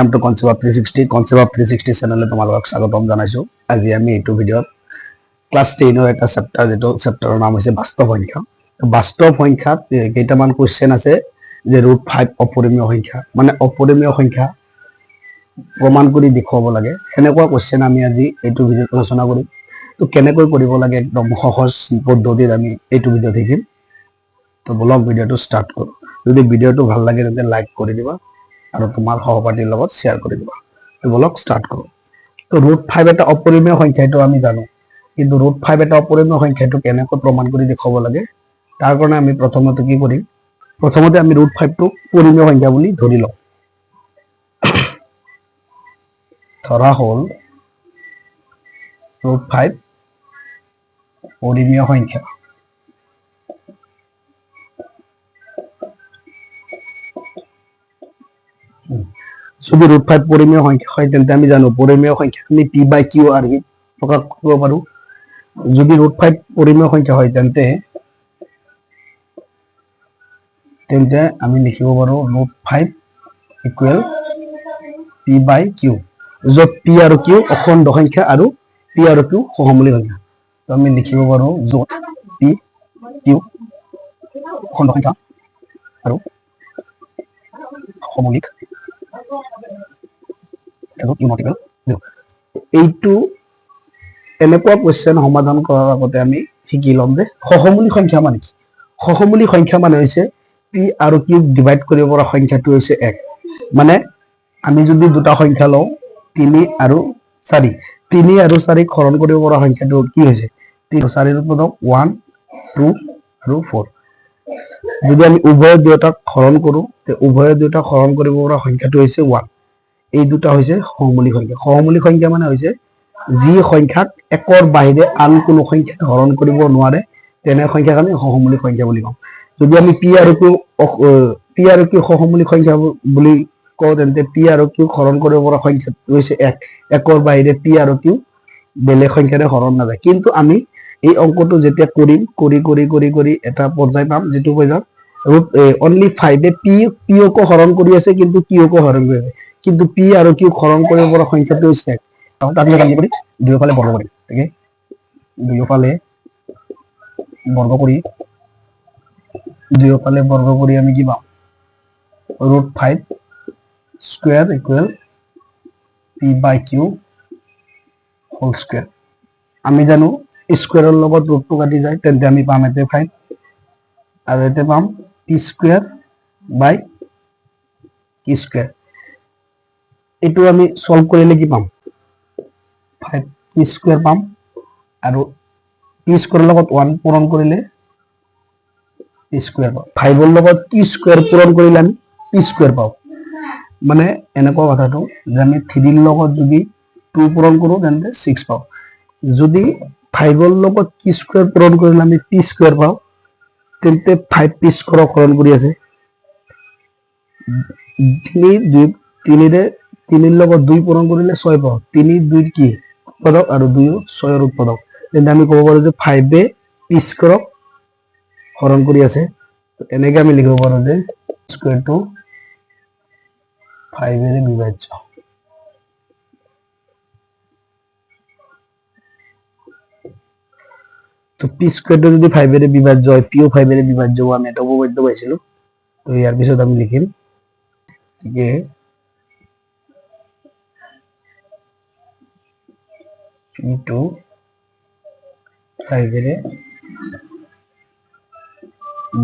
Welcome to concept of 360 channel তোমালোকক স্বাগতম জানাইছো। আজি আমি এইটো ভিডিঅ'ত ক্লাস 10 ৰ এটা চেপ্টাৰ যেটো চেপ্টাৰৰ নাম হৈছে বাস্তৱ সংখ্যা। বাস্তৱ সংখ্যাত কেইটামান কোৱেশ্চন আছে যে √5 অপৰিমেয় সংখ্যা মানে অপৰিমেয় সংখ্যা প্ৰমাণ কৰি দেখুৱাব লাগে। এনেকুৱা কোৱেশ্চন আমি আজি এইটো ভিডিঅ'ত আলোচনা কৰিম। তো কেনেকৈ কৰিব লাগে একদম সহজ পদ্ধতিত আমি এইটো ভিডিঅ'ত শিকিম। তো ব্লগ ভিডিঅ'টো স্টাৰ্ট কৰো। যদি ভিডিঅ'টো ভাল লাগে তেন্তে লাইক কৰি দিবা আৰু তোমাৰ সহপাঠীৰ লগত শেয়াৰ কৰি দিবা। তো ব্লগ স্টাৰ্ট কৰো। তো √5 এটা অপৰিমেয় সংখ্যা এটো আমি জানো, কিন্তু √5 এটা অপৰিমেয় সংখ্যা এটো কেনেকৈ প্ৰমাণ কৰি দেখুৱাব লাগে তাৰ কাৰণে আমি প্ৰথমতে কি কৰিম, প্ৰথমতে আমি √5 টো পৰিমেয় সংখ্যা বুলি ধৰি লওঁ। ধৰা হ'ল √5 পৰিমেয় সংখ্যা। যদি √5 পৰিমেয় সংখ্যা হয় তেন্তে আমি জানো পৰিমেয় সংখ্যা আমি p/q আৰহি প্ৰকাশ কৰিব পাৰো। যদি √5 পৰিমেয় সংখ্যা হয় তেন্তে আমি লিখিব পাৰো √5 = p/q, য'ত p আৰু q অখণ্ড সংখ্যা আৰু p আৰু q সহমূলী সংখ্যা। তো আমি লিখিব পাৰো য'ত p q অখণ্ড সংখ্যা আৰু সহমূলিক এইটো এনেকুৱা কোৱেশ্চন সমাধান কৰাৰ আগতে আমি শিকি ল'ম যে সহমূলী সংখ্যা মানে কি। সহমূলী সংখ্যা মানে হৈছে p আৰু q ডিভাইড কৰিব পৰা সংখ্যাটো হৈছে 1। মানে আমি যদি দুটা সংখ্যা লওঁ 3 আৰু 4, 3 আৰু 4 হৰণ কৰিব পৰা সংখ্যাটো কি হৈছে 3 4 ৰ পদক 1 2 আৰু 4। যদি আমি উভয় দুটাক হৰণ কৰো তে উভয় দুটা হৰণ কৰিব পৰা সংখ্যাটো হৈছে 1। এই দুটা হৈছে সহমূলী সংখ্যা। সহমূলী সংখ্যা মানে হৈছে যি সংখ্যাক একৰ বাহিৰে আন কোনো সংখ্যা হৰণ কৰিব নোৱাৰে তেনে সংখ্যাক আমি সহমূলী সংখ্যা বুলি কওঁ। যদি আমি p আৰু q সহমূলী সংখ্যা বুলি কওঁ তেন্তে p আৰু q হৰণ কৰিব পৰা সংখ্যা হৈছে 1। একৰ বাহিৰে p আৰু q বেলেগ সংখ্যাৰে হৰণ নাযায়। কিন্তু আমি এই অংকটো যেতিয়া কৰিম কৰি এটা পৰ্যায় পাম যেটো হৈ যাম only 5 এ p কো হৰণ কৰি আছে কিন্তু q কো হৰণ কৰি আছে, কিন্তু p আৰু q হৰণ কৰিব পৰা সংখ্যাটো হৈছে 1। তাহলে আমি কাম করি দুয়োফালে বর্গ করি, ঠিক আছে? দুয়োফালে বর্গ করি আমি কি পাম √5 square equal p/q whole square. আমি জানো স্কয়ারের লগত √2 কাটি যায় তেন্তে আমি পাম এতে 5 আৰু এতে পাম p স্কয়াৰ বাই q স্কয়াৰ। এটো আমি সলভ কৰিলে কি পাম 5p স্কয়াৰ পাম আৰু p স্কয়াৰেৰ লগত 1 পূৰণ কৰিলে p স্কয়াৰ পাম। 5 ৰ লগত q স্কয়াৰ পূৰণ কৰিলে আমি p স্কয়াৰ পাও। মানে এনেকুৱা কথাটো যে আমি 3 ৰ লগত যদি 2 পূৰণ কৰো তেন্তে 6 পাও। যদি 5 ৰ লগত q স্কয়াৰ পূৰণ কৰিলে আমি p স্কয়াৰ পাও তেন্তে 5p স্কয়াৰ হৰণ কৰি আছে 3 ৰে 3 ৰ লগত 2 পূৰণ কৰিলে 6 পাও। 3 2 কি উৎপাদক আৰু 2 6 ৰ উৎপাদক, তেন্তে আমি ক'ব পাৰো যে 5 এ p স্কয়াৰক হৰণ কৰি আছে। এনেকৈ আমি লিখিব পাৰো যে স্কয়াৰটো 5 এৰে বিভাজ্য। তো p স্কয়াৰটো যদি 5 এৰে বিভাজ্য হয় p ও 5 এৰে বিভাজ্য হয়, আমি এটা উপপাদ্য পাইছিলো। তো ইয়াৰ পিছত আমি লিখিম যে p2 5 এৰে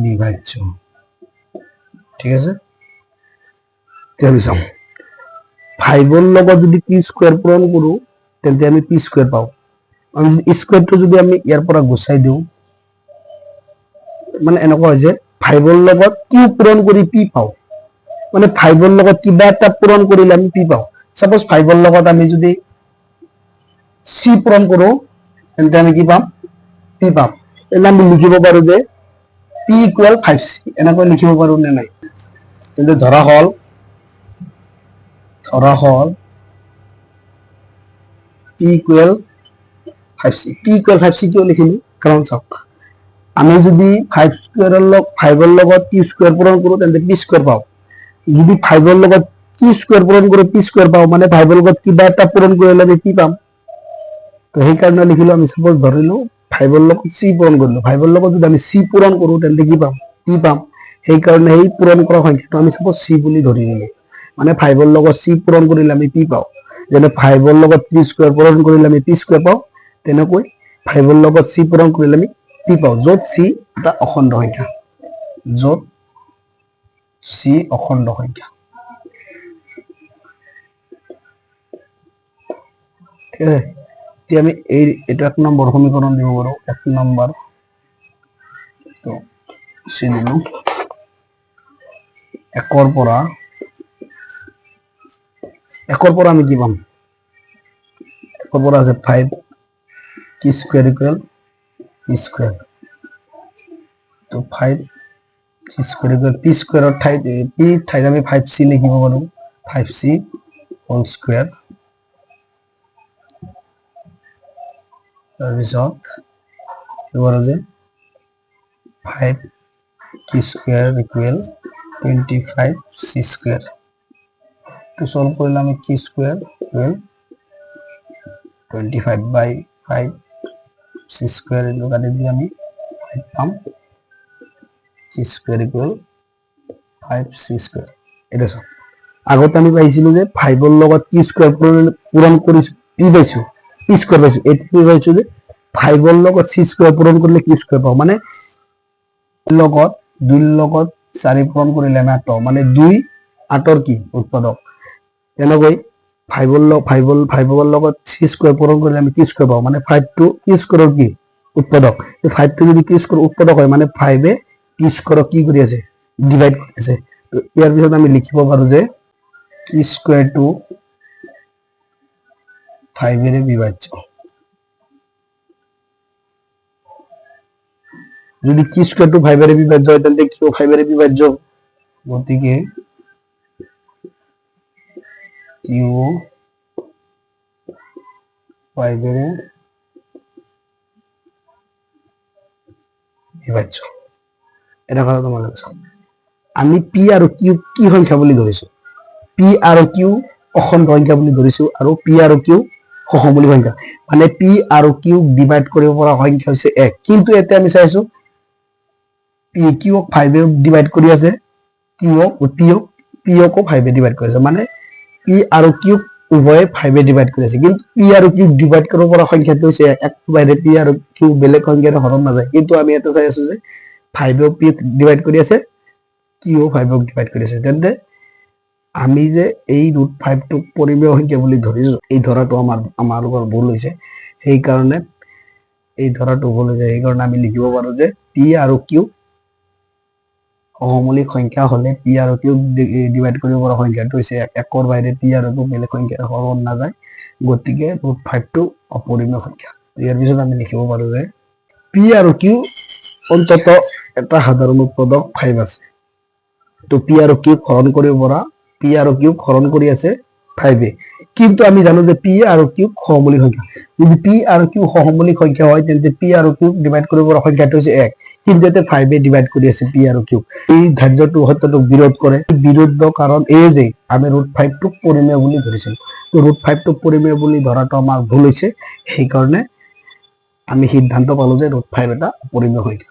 বিভাজ্য, ঠিক আছে? তেতিয়াহ'লে চাওঁ 5 ৰ লগত যদি p স্কয়াৰ পূৰণ কৰো তেন্তে আমি p স্কয়াৰ পাও। আমি স্কয়াৰটো যদি আমি ইয়াৰ পৰা গুচাই দিও মানে এনেকুৱা হয় যে 5 ৰ লগত q পূৰণ কৰি p পাও। মানে 5 ৰ লগত কিবা এটা পূৰণ কৰিলে আমি p পাও। সাপোজ 5 ৰ লগত আমি যদি c পূৰণ কৰো তেন্তে আমি কি পাম p পাম। তেন্তে আমি লিখিব পাৰো যে p = 5c। এনেকৈ লিখিব পাৰো নে নাই? কিন্তু ধৰা হল p = 5c। p = 5c কিয় লিখিলো কাৰণ চাওক আমি যদি 5 ৰ লগত q স্কয়াৰ পূৰণ কৰো তেন্তে p স্কয়াৰ পাও। যদি 5 ৰ লগত কি স্কোয়াৰ পূৰণ কৰে পি স্কোয়াৰ পাও মানে ফাইভৰ লগত কিবা এটা পূৰণ কৰিলে আমি পি পাম। তো সেইকাৰণে লিখিলো আমি সাপোজ ধৰিলো ফাইভৰ লগত চি পূৰণ কৰিলো, ফাইভৰ লগত যদি আমি চি পূৰণ কৰো তেন্তে কি পাম? পি পাম। সেইকাৰণে সেই পূৰণ কৰা সংখ্যাটো আমি সাপোজ চি বুলি ধৰি নিলো। মানে ফাইভৰ লগত চি পূৰণ কৰিলে আমি পি পাওঁ। যেনে ফাইভৰ লগত পি স্কোয়াৰ পূৰণ কৰিলে আমি পি স্কোয়াৰ পাওঁ, তেনেকৈ ফাইভৰ লগত চি পূৰণ কৰিলে আমি পি পাওঁ, য'ত চি এটা অখণ্ড সংখ্যা, য'ত চি অখণ্ড সংখ্যা। ঠিক আছে, এতিয়া আমি এইটো 1 নম্বৰ সমীকৰণ দিব পাৰো। 1 নম্বৰ তো চি দিলো, 1ৰ পৰা আমি কি পাম? 1ৰ পৰা আছে 5 কি স্কোয়াৰ ইকুয়াল পি স্কোয়াৰ। তো 5 কি স্কোয়াৰ ইকুয়াল পি স্কোয়াৰৰ ঠাইত পি ঠাইত আমি 5c লিখিব পাৰো, 5c হোল স্কোয়াৰ। তাৰপিছত এবাৰ যে 5 কি স্কোয়াৰ ইকুয়াল 25c স্কোয়াৰ। তো সলভ কৰিলে আমি কি স্কোয়ার ইকুয়াল 25/5 c স্কোয়ার এর কাটি দিয়ে আমি 5 পাম, কি স্কোয়ার ইকুয়াল 5c স্কোয়ার। এটা সব আগতে আমি পাইছিলো যে 5ৰ লগত কি স্কোয়াৰ পূৰণ কৰিছো পি পাইছো, পি স্কোয়াৰ পাইছো। এইটো পাইছো যে 5ৰ লগত চি স্কোয়াৰ পূৰণ কৰিলে কি স্কোয়াৰ পাওঁ, মানে লগত 2ৰ লগত 4 পূৰণ কৰিলে আমি 8 পাওঁ, মানে 2 8ৰ কি উৎপাদক। তেনেকৈ 5ৰ লগত চি স্কোয়াৰ পূৰণ কৰিলে আমি কি স্কোয়াৰ পাওঁ, মানে 5 টো কি স্কোয়াৰৰ কি উৎপাদক। 5 টো যদি কি স্কোয়াৰ উৎপাদক হয় মানে 5 এ কি স্কোয়াৰক কি কৰি আছে? ডিভাইড কৰি আছে। তো ইয়াৰ পিছত আমি লিখিব পাৰো যে কি স্কোয়ার টু 5 এর বিভাজ্য। যদি কি স্কোয়ার টু 5 এর বিভাজ্য হয় তাহলে কিউ 5 এর বিভাজ্য, গতিকে কিউ 5 এর বিভাজ্য। এটা কথা তোমার কাছে আমি পি আৰু কিউ কি সংখ্যা বুলি ধৰিছো? পি আৰু কিউ অখণ্ড সংখ্যা বুলি ধৰিছো, আৰু পি আৰু কিউ সহমূলী সংখ্যা। মানে পি আৰু কিউ ডিভাইড কৰিব পৰা সংখ্যা হৈছে 1। কিন্তু এতিয়া আমি চাইছো পি কিউক 5 এ ডিভাইড কৰি আছে, পিওকো 5 এ ডিভাইড কৰি আছে, মানে পি আৰু কিউক উভয়ে 5 এ ডিভাইড কৰি আছে। কিন্তু পি আৰু কিউক ডিভাইড কৰিব পৰা সংখ্যাটো হৈছে 1 বাহিৰে পি আৰু কিউ বেলেগ সংখ্যাৰে হৰণ নাযায়। কিন্তু আমি এটা চাই আছো যে 5 এ পিক ডিভাইড কৰি আছে, কিউ 5 ক ডিভাইড কৰি আছে। তেন্তে আমি যে এই √5 টোক পৰিমেয় সংখ্যা বুলি ধৰিছো, এই ধৰাটো আমাৰ ভুল হৈছে। সেইকাৰণে এই ধৰাটো ভুল হৈছে, সেইকাৰণে আমি লিখিব পাৰো যে পি আৰু কিউ সহমূলিক সংখ্যা হলে পি আৰু কিউক ডিভাইড কৰিব পৰা সংখ্যাটো হৈছে 1ৰ বাহিৰে পি আৰু কিউ বেলেগ সংখ্যাৰে হৰণ নাযায়, গতিকে √5 টো অপৰিমেয় সংখ্যা। ইয়াৰ পিছত আমি লিখিব পাৰো যে পি আৰু কিউ অন্তত এটা সাধাৰণ উৎপাদক 5 আছে। তো পি আৰু কিউক হৰণ কৰিব পৰা, পি আৰু কিউক হৰণ কৰি আছে 5 এ। কিন্তু আমি জানো যে পি আৰু কিউক সহমূলিক সংখ্যা। যদি পি আৰু কিউ সহমূলিক সংখ্যা হয় তেন্তে পি আৰু কিউক ডিভাইড কৰিব পৰা সংখ্যাটো হৈছে 1। কিন্তু এতে 5 এ ডিভাইড কৰি আছে পি আৰু কিউক। এই ধাৰ্যটো সত্যটোক বিৰোধ কৰে। বিৰোধ কাৰণ এই যে আমি √5 টোক পৰিমেয় বুলি ধৰিছিলো। তো √5 টোক পৰিমেয় বুলি ধৰাটো আমাৰ ভুল হৈছে। সেইকাৰণে আমি সিদ্ধান্ত পালো যে √5 এটা অপৰিমেয় সংখ্যা।